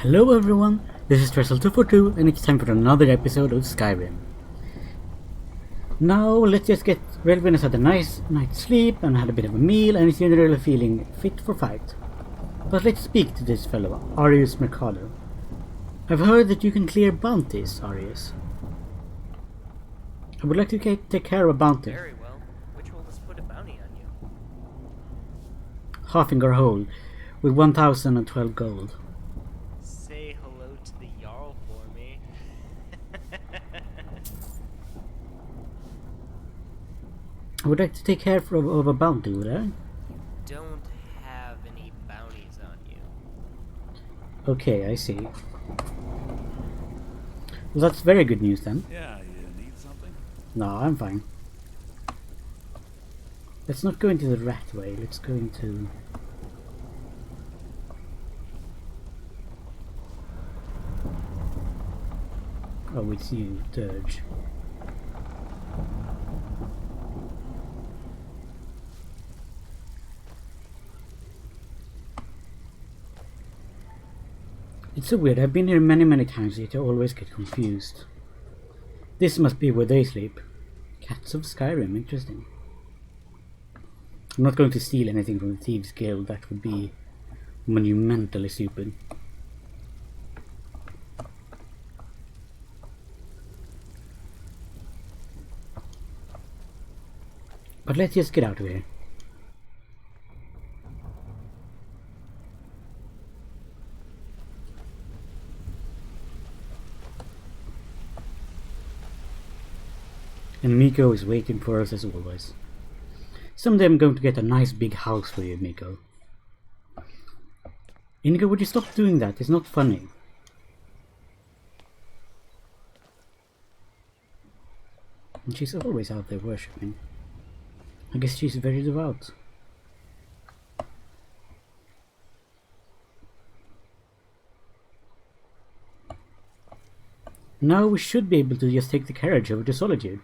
Hello everyone, this is Trestle242 and it's time for another episode of Skyrim. Now let's just get Relvin has had a nice night's sleep and had a bit of a meal and is generally feeling fit for fight. But let's speak to this fellow, Arius Mercado. I've heard that you can clear bounties, Arius. I would like to take care of a bounty. Very well. Which will just put a bounty on you? Halfingar Hole with 1012 gold. Say hello to the Jarl for me. I would like to take care of a bounty, would I? You don't have any bounties on you. Okay, I see. Well, that's very good news then. Yeah, you need something? No, I'm fine. Let's not go into the rat way, let's go into... Oh, it's you, Dirge. It's so weird, I've been here many times yet I always get confused. This must be where they sleep. Cats of Skyrim, interesting. I'm not going to steal anything from the Thieves Guild, that would be monumentally stupid. But let's just get out of here. And Miko is waiting for us as always. Someday I'm going to get a nice big house for you, Miko. Inigo, would you stop doing that? It's not funny. And she's always out there worshipping. I guess she's very devout. Now we should be able to just take the carriage over to Solitude.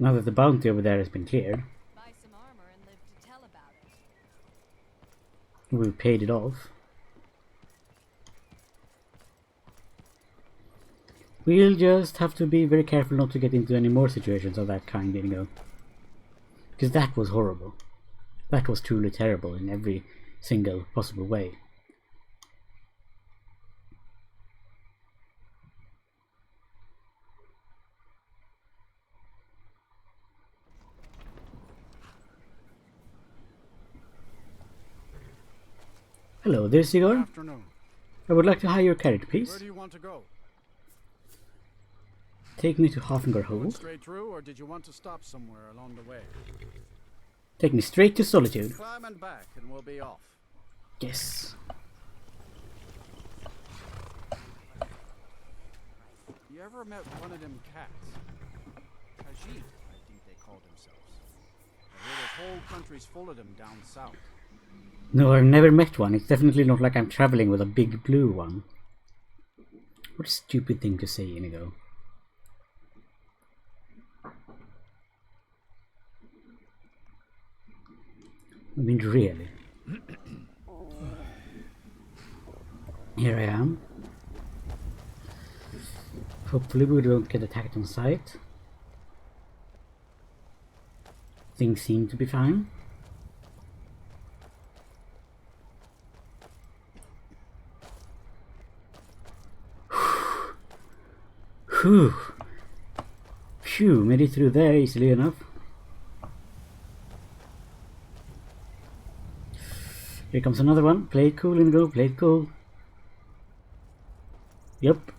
Now that the bounty over there has been cleared. Buy some armor and live to tell about it. We've paid it off. We'll just have to be very careful not to get into any more situations of that kind, Inigo. Because that was horrible. That was truly terrible in every single possible way. Hello there, Sigurd. Afternoon. I would like to hire your carriage, please. Where do you want to go? Take me to Halfingar Hole. Going straight through, or did you want to stop somewhere along the way? Take me straight to Solitude. Climb and back, and we'll be off. Yes. You ever met one of them cats? Khajiit, I think they call themselves. I hear this whole country's full of them down south. No, I've never met one. It's definitely not like I'm traveling with a big blue one. What a stupid thing to say, Inigo. I mean, really. Here I am. Hopefully we don't get attacked on sight. Things seem to be fine. Whew. Phew, made it through there easily enough. Here comes another one. Play it cool, Inigo, play it cool. Yep.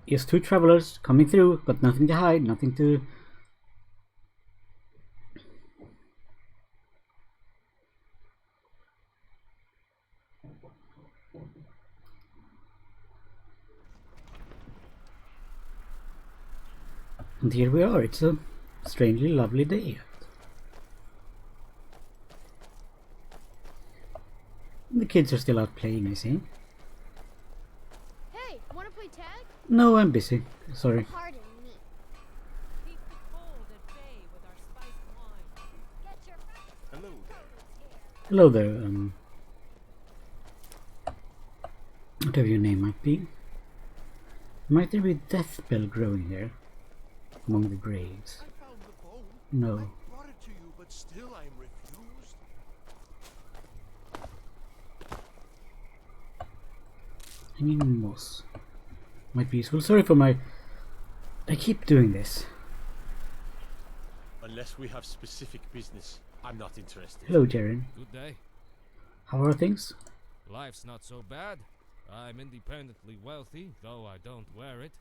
Yes, two travelers coming through, got nothing to hide, nothing to... And here we are, it's a strangely lovely day. The kids are still out playing, I see. Hey, wanna play tag? No, I'm busy. Sorry. Pardon me. Keep the cold at bay with our spiced wine. Get your Hello there. Hello there, Whatever your name might be. Might there be death spell growing here? Among the graves? I found the bone. No. I brought it to you, but still I'm refused. Hanging moss. Might be useful. Sorry for my... I keep doing this. Unless we have specific business, I'm not interested. Hello, Jaren. Good day. How are things? Life's not so bad. I'm independently wealthy, though I don't wear it.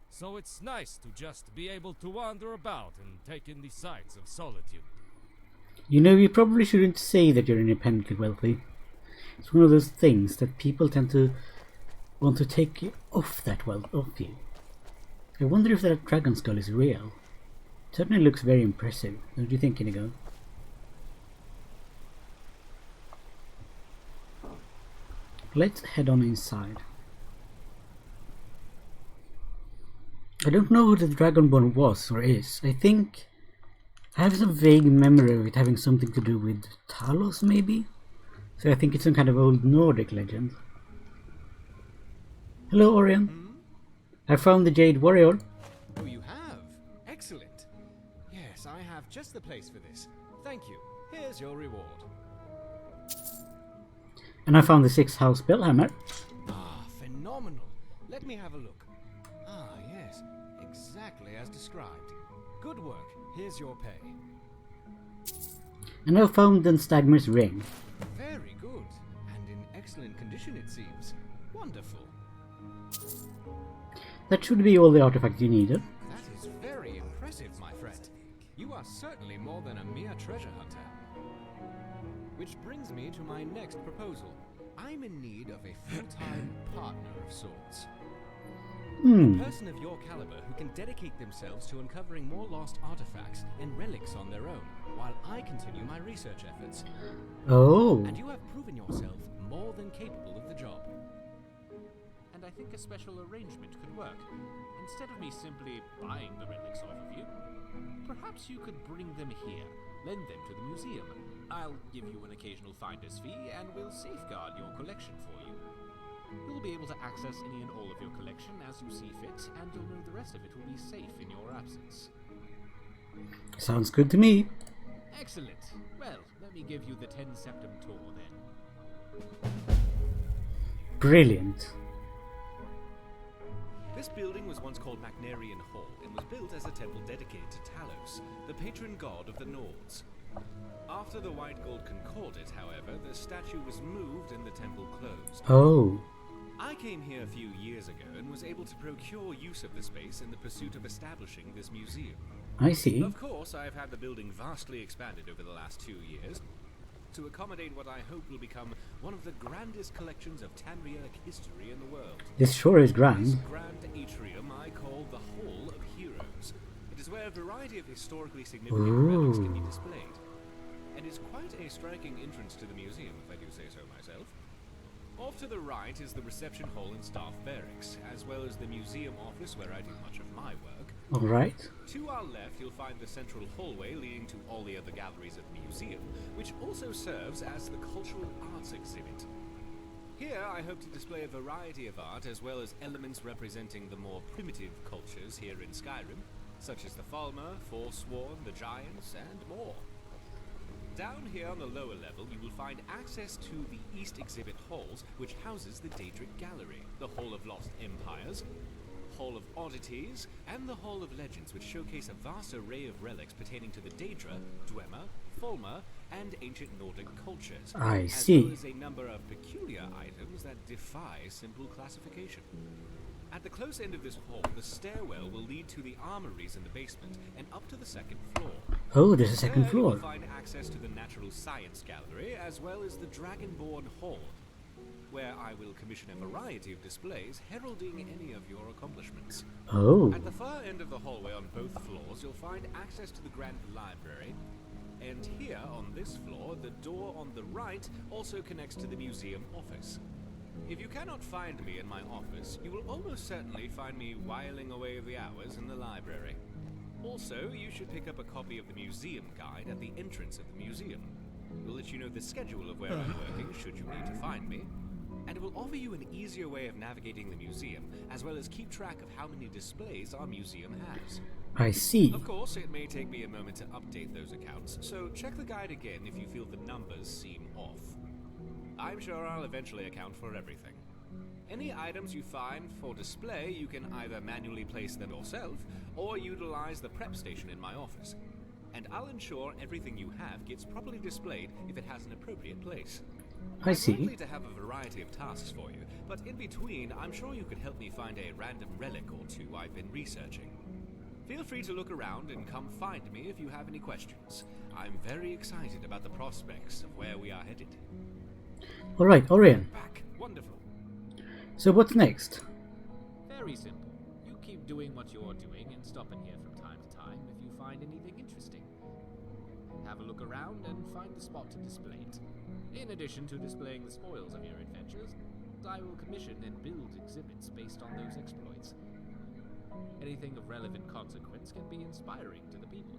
So it's nice to just be able to wander about and take in the sights of Solitude. You know, you probably shouldn't say that you're independently wealthy. It's one of those things that people tend to want to take off that wealth off you. I wonder if that dragon skull is real. It certainly looks very impressive, don't you think, Inigo? Let's head on inside. I don't know who the Dragonborn was or is. I think I have some vague memory of it having something to do with Talos, maybe? So I think it's some kind of old Nordic legend. Hello, Orion. I found the Jade Warrior. Oh, you have? Excellent. Yes, I have just the place for this. Thank you. Here's your reward. And I found the 6th house Bellhammer. Ah, phenomenal. Let me have a look. Ah, yes. Exactly as described. Good work. Here's your pay. And I found the Stagmer's ring. Very good. And in excellent condition, it seems. Wonderful. That should be all the artifacts you needed. That is very impressive, my friend. You are certainly more than a mere treasure hunter. Which brings me to my next proposal. I'm in need of a full-time partner of sorts. A person of your caliber who can dedicate themselves to uncovering more lost artifacts and relics on their own, while I continue my research efforts. Oh. And you have proven yourself more than capable of the job. And I think a special arrangement could work. Instead of me simply buying the relics off of you, perhaps you could bring them here, lend them to the museum. I'll give you an occasional finder's fee, and we'll safeguard your collection for you. You'll be able to access any and all of your collection as you see fit, and you'll know the rest of it will be safe in your absence. Sounds good to me. Excellent. Well, let me give you the 10 Septum tour then. Brilliant. This building was once called Magnarian Hall and was built as a temple dedicated to Talos, the patron god of the Nords. After the White Gold Concordat, however, the statue was moved and the temple closed. Oh. I came here a few years ago and was able to procure use of the space in the pursuit of establishing this museum. I see. Of course, I have had the building vastly expanded over the last 2 years to accommodate what I hope will become one of the grandest collections of Tanrielic history in the world. This sure is This grand. grand atrium I call the Hall of Heroes. It is where a variety of historically significant relics can be displayed. And is quite a striking entrance to the museum, if I do say so myself. Off to the right is the reception hall and staff barracks, as well as the museum office where I do much of my work. Alright. To our left, you'll find the central hallway leading to all the other galleries of the museum, which also serves as the cultural arts exhibit. Here, I hope to display a variety of art, as well as elements representing the more primitive cultures here in Skyrim, such as the Falmer, Forsworn, the Giants, and more. Down here on the lower level, you will find access to the East Exhibit Halls, which houses the Daedric Gallery, the Hall of Lost Empires, Hall of Oddities, and the Hall of Legends, which showcase a vast array of relics pertaining to the Daedra, Dwemer, Falmer, and ancient Nordic cultures. I as see. well as a number of peculiar items that defy simple classification. At the close end of this hall, the stairwell will lead to the armories in the basement and up to the second floor. Oh, there's a second There you will floor. find access to the Natural Science Gallery, as well as the Dragonborn Hall, where I will commission a variety of displays heralding any of your accomplishments. Oh. At the far end of the hallway on both floors, you'll find access to the Grand Library, and here, on this floor, the door on the right also connects to the museum office. If you cannot find me in my office, you will almost certainly find me whiling away the hours in the library. Also, you should pick up a copy of the museum guide at the entrance of the museum. It will let you know the schedule of where I'm working should you need to find me. and it will offer you an easier way of navigating the museum, as well as keep track of how many displays our museum has. I see. Of course, it may take me a moment to update those accounts, so check the guide again if you feel the numbers seem off. I'm sure I'll eventually account for everything. Any items you find for display, you can either manually place them yourself, or utilize the prep station in my office. And I'll ensure everything you have gets properly displayed if it has an appropriate place. I see. I'm likely to have a variety of tasks for you, but in between, I'm sure you could help me find a random relic or two I've been researching. Feel free to look around and come find me if you have any questions. I'm very excited about the prospects of where we are headed. Alright, Orion. Back. Wonderful. So what's next? Very simple. You keep doing what you're doing and stop in here from time to time if you find anything interesting. Have a look around and find the spot to display it. In addition to displaying the spoils of your adventures, I will commission and build exhibits based on those exploits. Anything of relevant consequence can be inspiring to the people.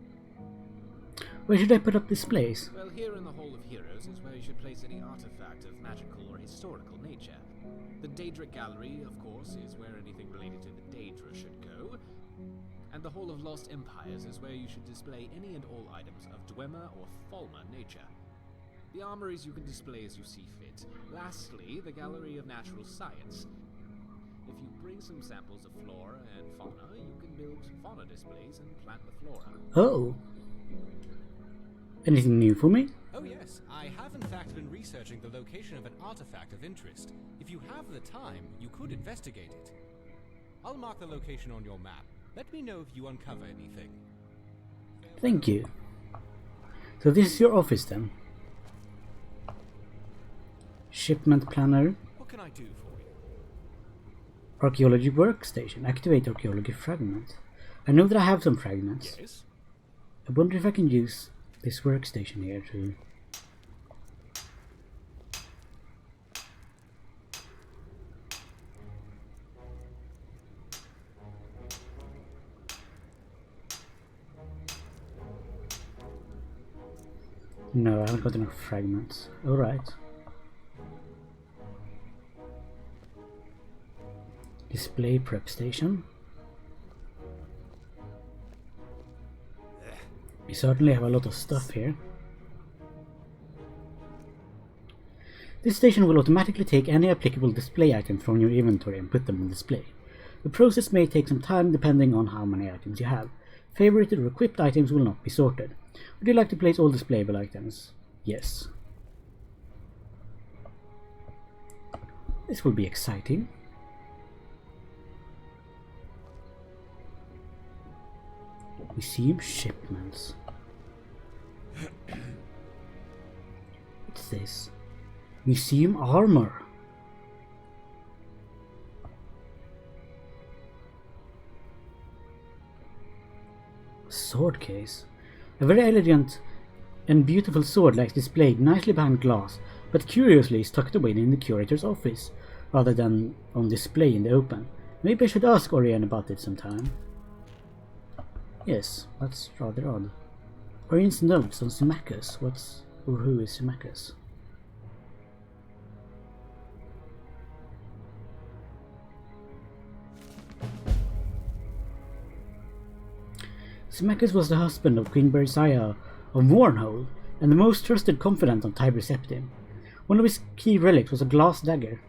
Where should I put up displays? Well, here in the Hall of Heroes is where you should place any artifact of magical or historical nature. The Daedric Gallery, of course, is where anything related to the Daedra should go. And the Hall of Lost Empires is where you should display any and all items of Dwemer or Thalma nature. The armories you can display as you see fit. Lastly, the Gallery of Natural Science. If you bring some samples of flora and fauna, you can build fauna displays and plant the flora. Oh. Anything new for me? Oh yes, I have in fact been researching the location of an artifact of interest. If you have the time, you could investigate it. I'll mark the location on your map. Let me know if you uncover anything. Thank you. So this is your office then? Shipment planner. What can I do for you? Archaeology workstation. Activate archaeology fragment. I know that I have some fragments. Yes? I wonder if I can use this workstation here to... No, I haven't got enough fragments. Alright. Display prep station. We certainly have a lot of stuff here. This station will automatically take any applicable display items from your inventory and put them on display. The process may take some time depending on how many items you have. Favorited or equipped items will not be sorted. Would you like to place all displayable items? Yes. This will be exciting. Museum shipments. What's this? Museum armor. Sword case. A very elegant and beautiful sword lies displayed nicely behind glass, but curiously is tucked away in the curator's office, rather than on display in the open. Maybe I should ask Orion about it sometime. Yes, that's rather odd. Orion's notes on Symmachus. Who is Symmachus? Symmachus was the husband of Queen Bersiah of Mournhold, and the most trusted confidant of Tiber Septim. One of his key relics was a glass dagger,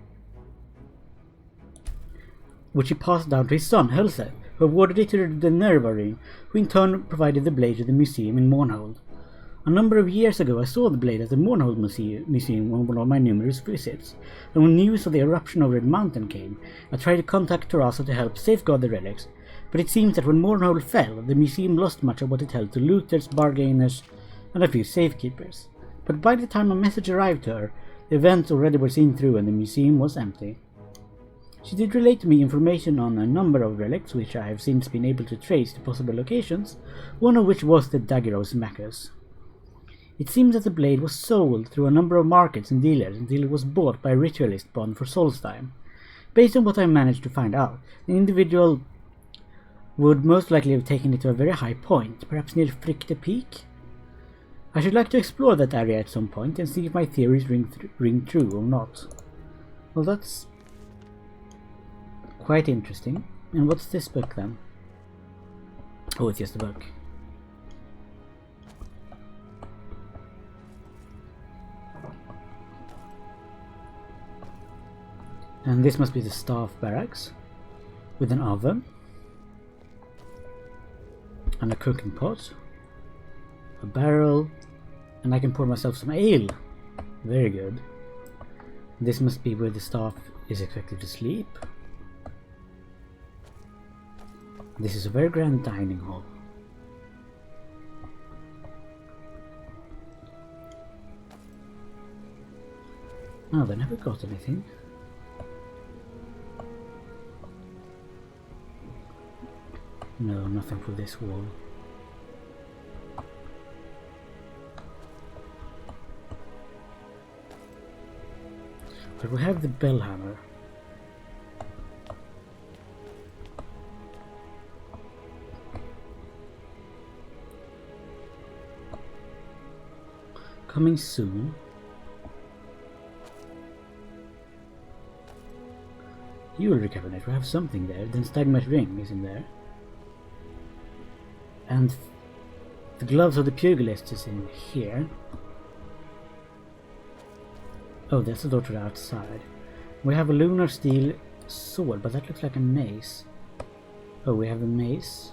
which he passed down to his son Helseth, who awarded it to the Nervarine, who in turn provided the blade to the museum in Mournhold. A number of years ago I saw the blade at the Mournhold museum on one of my numerous visits, and when news of the eruption of Red Mountain came, I tried to contact Terasa to help safeguard the relics, but it seems that when Mournhold fell, the museum lost much of what it held to looters, bargainers, and a few safekeepers. But by the time a message arrived to her, the events already were seen through and the museum was empty. She did relate to me information on a number of relics, which I have since been able to trace to possible locations, one of which was the dagger of Symmachus. It seems that the blade was sold through a number of markets and dealers until it was bought by a ritualist born for Solstheim. Based on what I managed to find out, the individual would most likely have taken it to a very high point, perhaps near Fricte Peak. I should like to explore that area at some point and see if my theories ring true or not. Well, that's quite interesting. And what's this book then? Oh, it's just a book. And this must be the staff barracks with an oven and a cooking pot, a barrel, and I can pour myself some ale. Very good. This must be where the staff is expected to sleep. This is a very grand dining hall. Oh, they never got anything. No, nothing for this wall. But we have the bell hammer. Coming soon. Jewelry cabinet, we have something there. Then Stagmat ring is in there. And the gloves of the pugilist is in here. Oh, that's the door to the outside. We have a lunar steel sword, but that looks like a mace. Oh, we have a mace.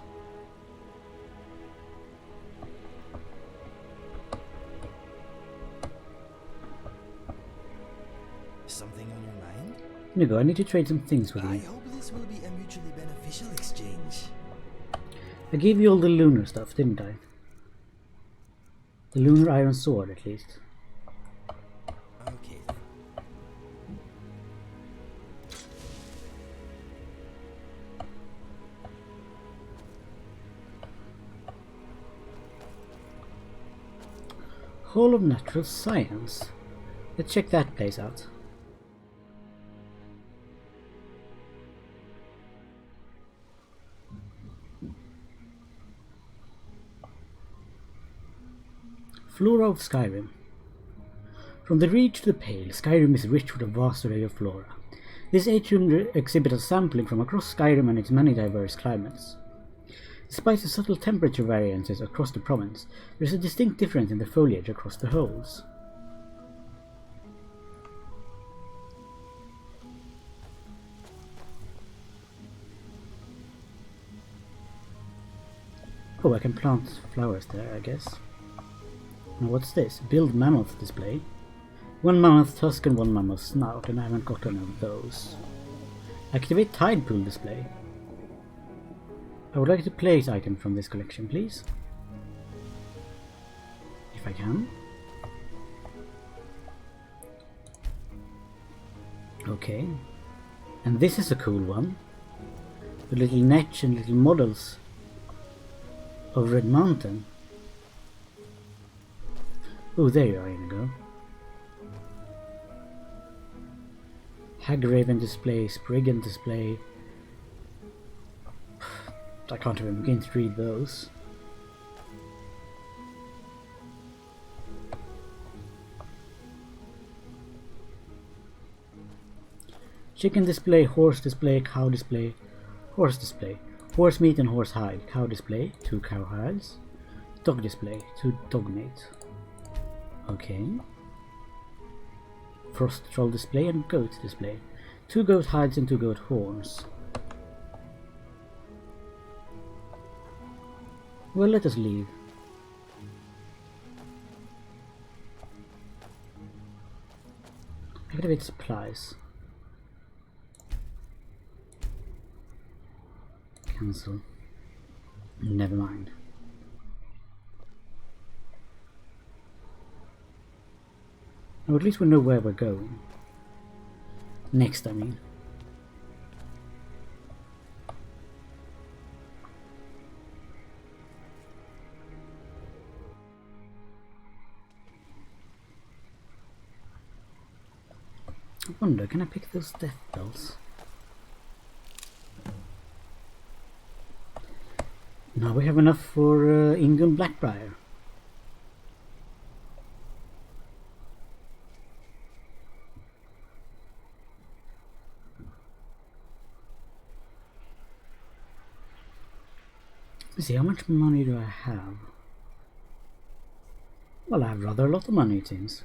Something on your mind? Inigo, I need to trade some things with I you. hope this will be a mutually beneficial exchange. I gave you all the lunar stuff, didn't I? The lunar iron sword, at least. Okay then. Hall of Natural Science. Let's check that place out. Flora of Skyrim. From the Reed to the Pale, Skyrim is rich with a vast array of flora. This atrium exhibits a sampling from across Skyrim and its many diverse climates. Despite the subtle temperature variances across the province, there is a distinct difference in the foliage across the holes. Oh, I can plant flowers there, I guess. Now what's this? Build mammoth display. One mammoth tusk and one mammoth snout, and I haven't got any of those. Activate tide pool display. I would like to place items from this collection, please. If I can. Okay. And this is a cool one. The little niche and little models of Red Mountain. Oh, there you are, Inigo. Hagraven display, Spriggan display. I can't even begin to read those. Chicken display, horse display, cow display, horse display. Horse meat and horse hide. Cow display, 2 cow hides. Dog display, 2 dog meat. Okay. Frost troll display and goat display. 2 goat hides and 2 goat horns. Well, let us leave. Activate supplies. Cancel. Never mind. Or at least we know where we're going. Next, I mean. I wonder, can I pick those death bells? Now we have enough for Ingun Blackbriar. Let's see, how much money do I have? Well, I have rather a lot of money, it seems.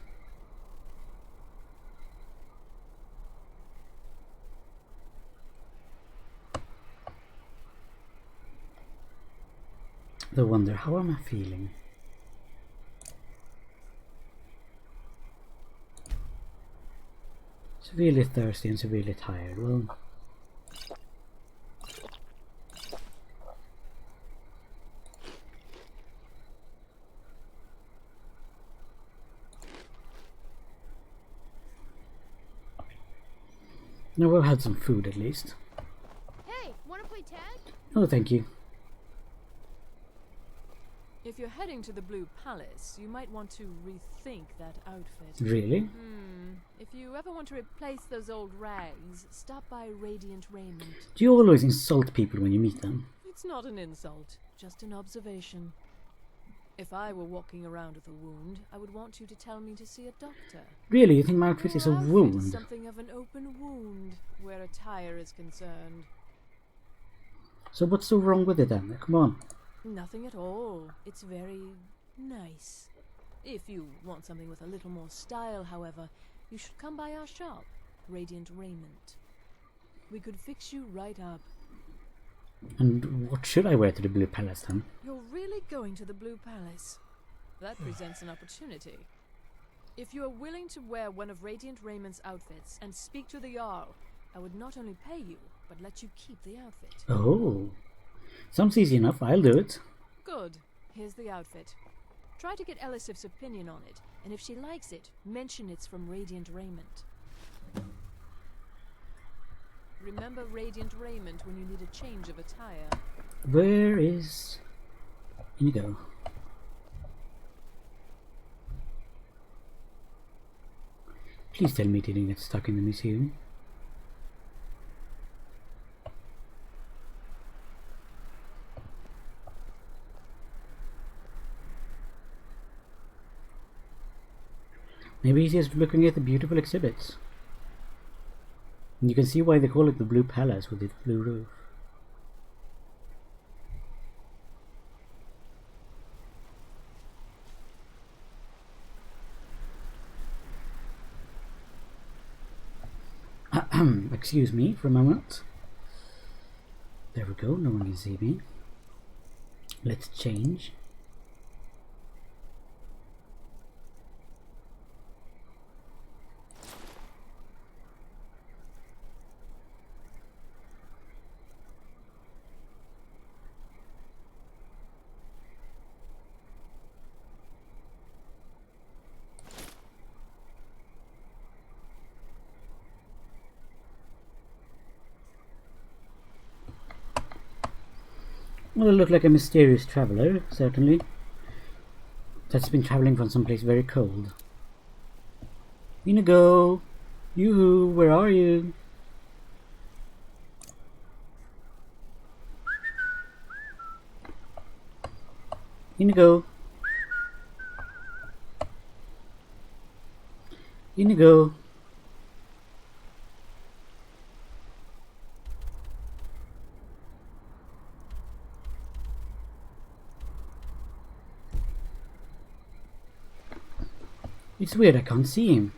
I wonder, how am I feeling? Severely thirsty and severely tired. Well, now we've had some food at least. Hey, wanna play tag? Oh, thank you. If you're heading to the Blue Palace, you might want to rethink that outfit. Really? If you ever want to replace those old rags, stop by Radiant Raiment. Do you always insult people when you meet them? It's not an insult, just an observation. If I were walking around with a wound, I would want you to tell me to see a doctor. Really? You think my outfit is a Your outfit wound? is something of an open wound, where attire is concerned. So what's so wrong with it then? Come on. Nothing at all. It's very nice. If you want something with a little more style, however, you should come by our shop, Radiant Raiment. We could fix you right up. And what should I wear to the Blue Palace then? You're really going to the Blue Palace? That presents an opportunity. If you are willing to wear one of Radiant Rament's outfits and speak to the Jarl, I would not only pay you, but let you keep the outfit. Oh. Sounds easy enough. I'll do it. Good. Here's the outfit. Try to get Elisif's opinion on it, and if she likes it, mention it's from Radiant Raiment. Remember Radiant Raiment when you need a change of attire. Where is Inigo? Please tell me it didn't get stuck in the museum. Maybe he's just looking at the beautiful exhibits. And you can see why they call it the Blue Palace with its blue roof. Excuse me for a moment. There we go, no one can see me. Let's change. Well, I look like a mysterious traveller, certainly. That's been travelling from someplace very cold. Inigo! Yoo-hoo, where are you? Inigo! Inigo! It's weird, I can't see him.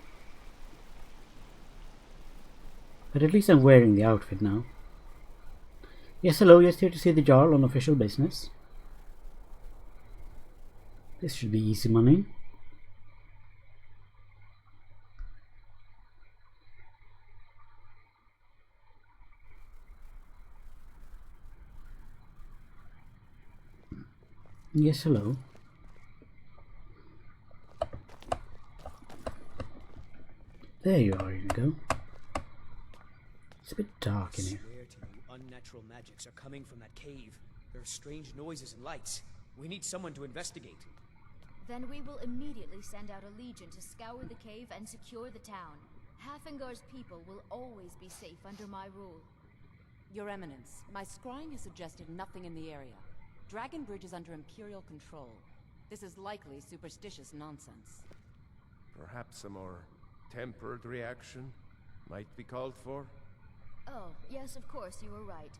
But at least I'm wearing the outfit now. Yes, hello, just here to see the Jarl on official business. This should be easy money. Yes, hello. There you are, Inigo. It's a bit dark in here. I swear to you, unnatural magics are coming from that cave. There are strange noises and lights. We need someone to investigate. Then we will immediately send out a legion to scour the cave and secure the town. Hafingar's people will always be safe under my rule. Your Eminence, my scrying has suggested nothing in the area. Dragon Bridge is under Imperial control. This is likely superstitious nonsense. Perhaps a more tempered reaction might be called for? Oh, yes, of course, you were right.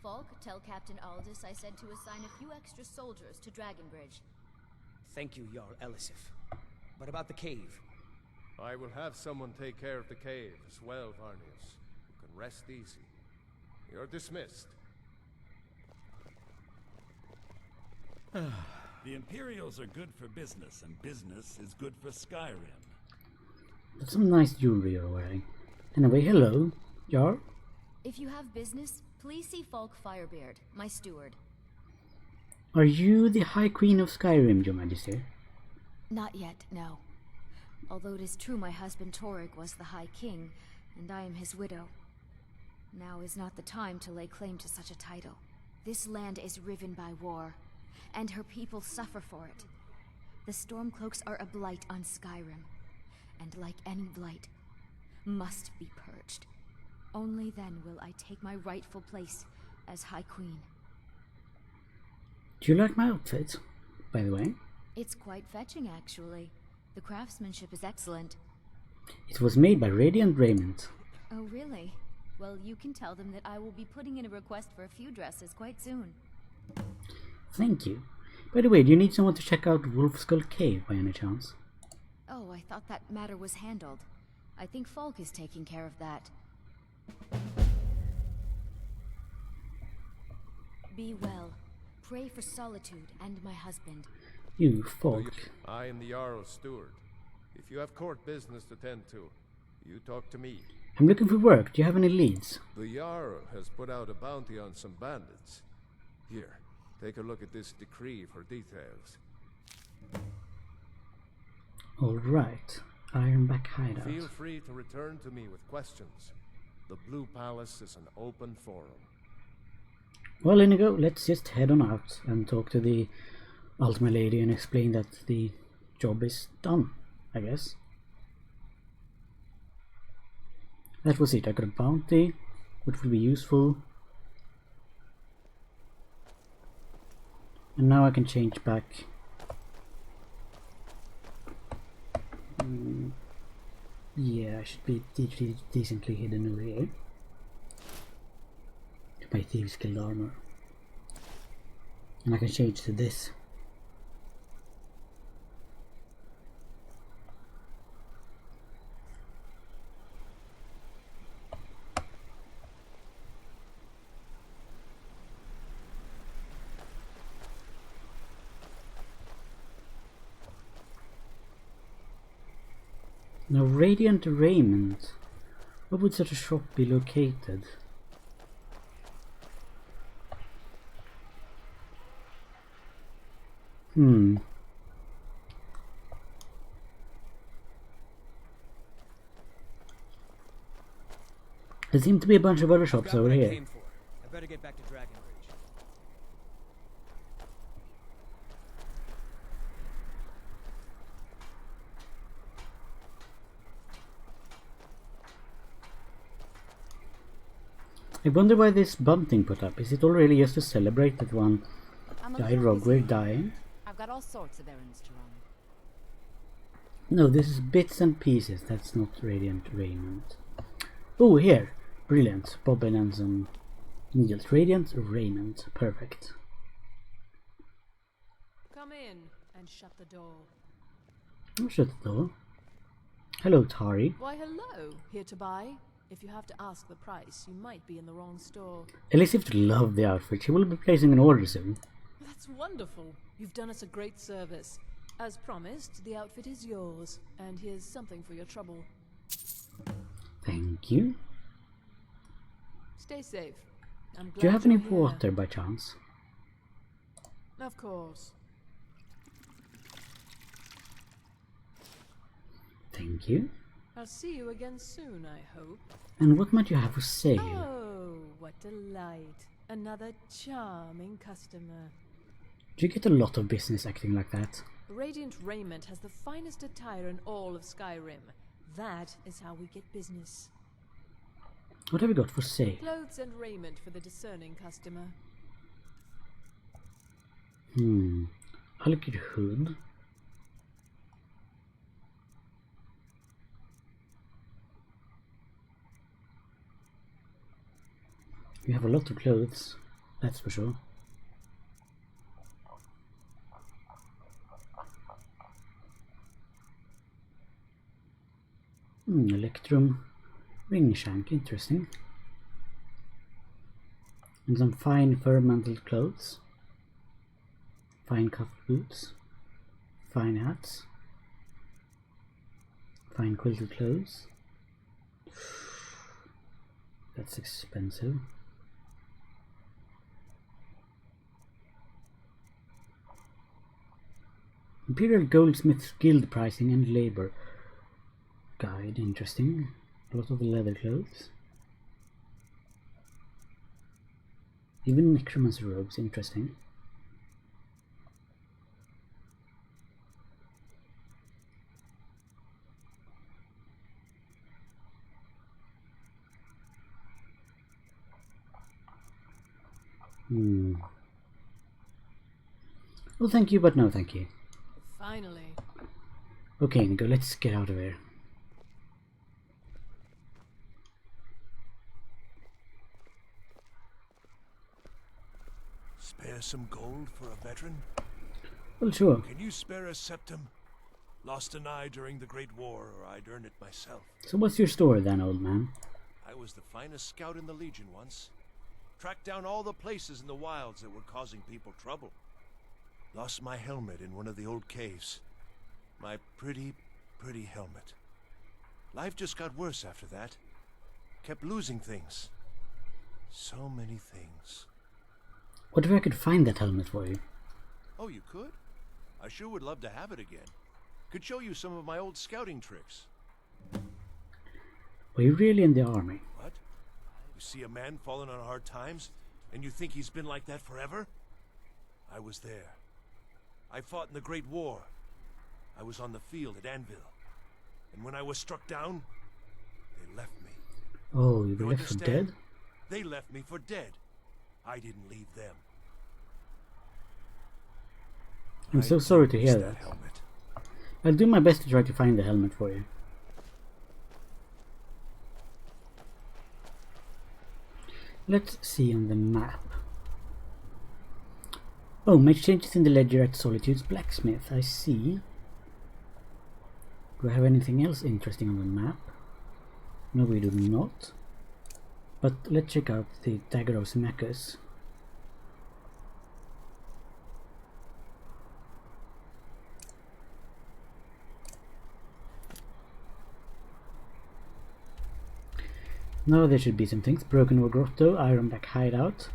Falk, tell Captain Aldous I said to assign a few extra soldiers to Dragonbridge. Thank you, Jarl Elisif. But about the cave? I will have someone take care of the cave as well, Varnius. You can rest easy. You're dismissed. The Imperials are good for business, and business is good for Skyrim. That's some nice jewelry you're wearing. Anyway, hello, Jarl. If you have business, please see Falk Firebeard, my steward. Are you the High Queen of Skyrim, Your Majesty? Not yet, no. Although it is true my husband Torrig was the High King, and I am his widow. Now is not the time to lay claim to such a title. This land is riven by war, and her people suffer for it. The Stormcloaks are a blight on Skyrim, and like any blight, must be purged. Only then will I take my rightful place as High Queen. Do you like my outfit, by the way? It's quite fetching, actually. The craftsmanship is excellent. It was made by Radiant Raiment. Oh, really? Well, you can tell them that I will be putting in a request for a few dresses quite soon. Thank you. By the way, do you need someone to check out Wolfskull Cave by any chance? Oh, I thought that matter was handled. I think Falk is taking care of that. Be well. Pray for Solitude and my husband. You, Falk. I am the Jarl's steward. If you have court business to tend to, you talk to me. I'm looking for work. Do you have any leads? The Jarl has put out a bounty on some bandits. Here, take a look at this decree for details. Alright. Ironback Hideout. Feel free to return to me with questions. The Blue Palace is an open forum. Well, Inigo, let's just head on out and talk to the Ultima Lady and explain that the job is done, I guess. That was it. I got a bounty, which will be useful. And now I can change back. Yeah, I should be decently hidden over here. My Thieves Guild armor. And I can change to this. Now, Radiant Raiment. Where would such a shop be located? There seem to be a bunch of other shops over here. I better get back to Dragonbridge. I wonder why this bunting put up. Is it already just to celebrate that one guy Rogweir dying? I've got all sorts of errands to run. No, this is Bits and Pieces. That's not Radiant Raiment. Oh, here. Brilliant. Bobbin and some needles. Radiant Raiment. Perfect. Come in and shut the door. Oh, shut the door. Hello, Tari. Why, hello. Here to buy? If you have to ask the price, you might be in the wrong store. Elisif loved the outfit. She will be placing an order soon. That's wonderful. You've done us a great service. As promised, the outfit is yours. And here's something for your trouble. Thank you. Stay safe. I'm glad Do you have any you're here. water by chance? Of course. Thank you. I'll see you again soon, I hope. And what might you have for sale? Oh, what delight. Another charming customer. Do you get a lot of business acting like that? Radiant Raiment has the finest attire in all of Skyrim. That is how we get business. What have you got for sale? Clothes and raiment for the discerning customer. I'll look at your hood. You have a lot of clothes. That's for sure. Electrum ring shank, interesting. And some fine fur mantled clothes, fine cuffed boots, fine hats, fine quilted clothes. That's expensive. Imperial Goldsmith's Guild pricing and labor guide, interesting. A lot of the leather clothes. Even necromancer robes, interesting. Well, thank you, but no thank you. Finally. Okay, Inigo, let's get out of here. Spare some gold for a veteran? Well, sure. Can you spare a septum? Lost an eye during the Great War, or I'd earn it myself. So what's your story then, old man? I was the finest scout in the Legion once. Tracked down all the places in the wilds that were causing people trouble. Lost my helmet in one of the old caves. My pretty, pretty helmet. Life just got worse after that. Kept losing things. So many things. What if I could find that helmet for you? Oh, you could? I sure would love to have it again. Could show you some of my old scouting tricks. Were you really in the army? What? You see a man falling on hard times, and you think he's been like that forever? I was there. I fought in the Great War. I was on the field at Anvil. And when I was struck down, they left me. Oh, you were You left for understand? dead? They left me for dead. I didn't leave them. I'm so sorry to hear that. I'll do my best to try to find the helmet for you. Let's see on the map. Oh, make changes in the ledger at Solitude's blacksmith. I see. Do I have anything else interesting on the map? No, we do not. But let's check out the Dagger of Symmachus. Now there should be some things. Broken Oak Grotto, Ironback Hideout.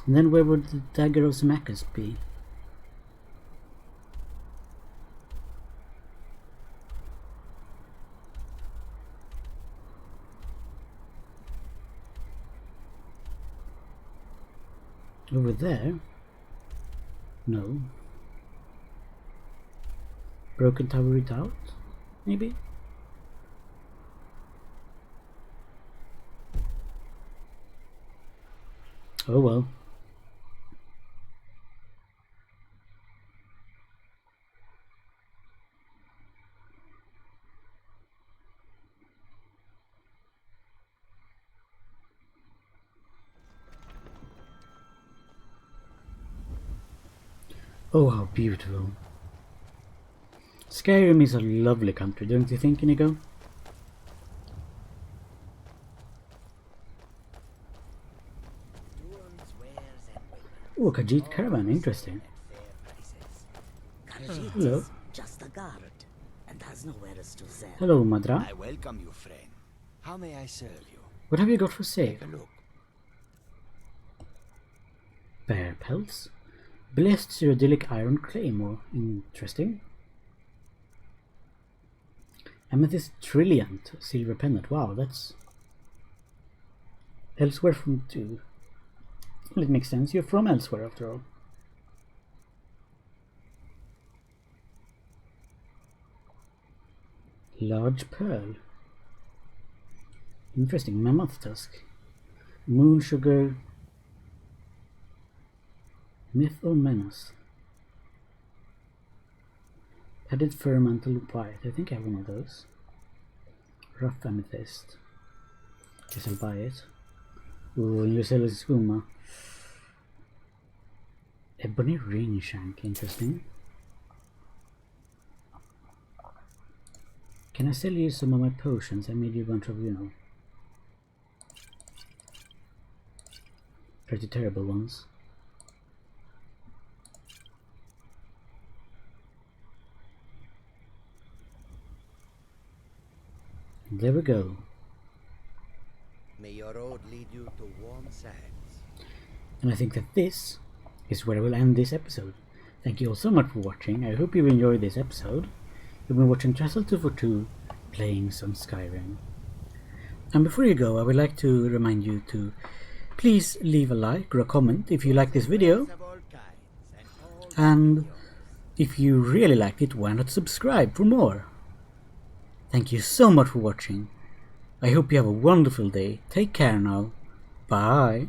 And then where would the Dagger of Symmachus be? Over there? No. Broken Tower Redoubt? Maybe? Oh well. Oh, how beautiful. Skyrim is a lovely country, don't you think, Inigo? Oh, Khajiit caravan, interesting. Hello. Just a guard, and has nowhere else to sell. Hello, Madra. I welcome you, friend. How may I serve you? What have you got for sale? Take a look. Bear pelts. Blessed Cyrodiilic Iron Claymore. Interesting. Amethyst Trilliant Silver Pendant. Wow, that's elsewhere from two. Well, it makes sense. You're from elsewhere after all. Large Pearl. Interesting. Mammoth Tusk. Moon Sugar. Myth or Menace? Padded Fur Mantle White. I think I have one of those. Rough amethyst. Guess I'll buy it. Ooh, and you sell a skooma. Ebony ring shank, interesting. Can I sell you some of my potions? I made you a bunch of, you know, pretty terrible ones. And there we go. May your road lead you to warm sands. And I think that this is where I will end this episode. Thank you all so much for watching. I hope you enjoyed this episode. You've been watching Trestle242 playing some Skyrim. And before you go, I would like to remind you to please leave a like or a comment if you like this video. And if you really liked it, why not subscribe for more? Thank you so much for watching. I hope you have a wonderful day. Take care now. Bye.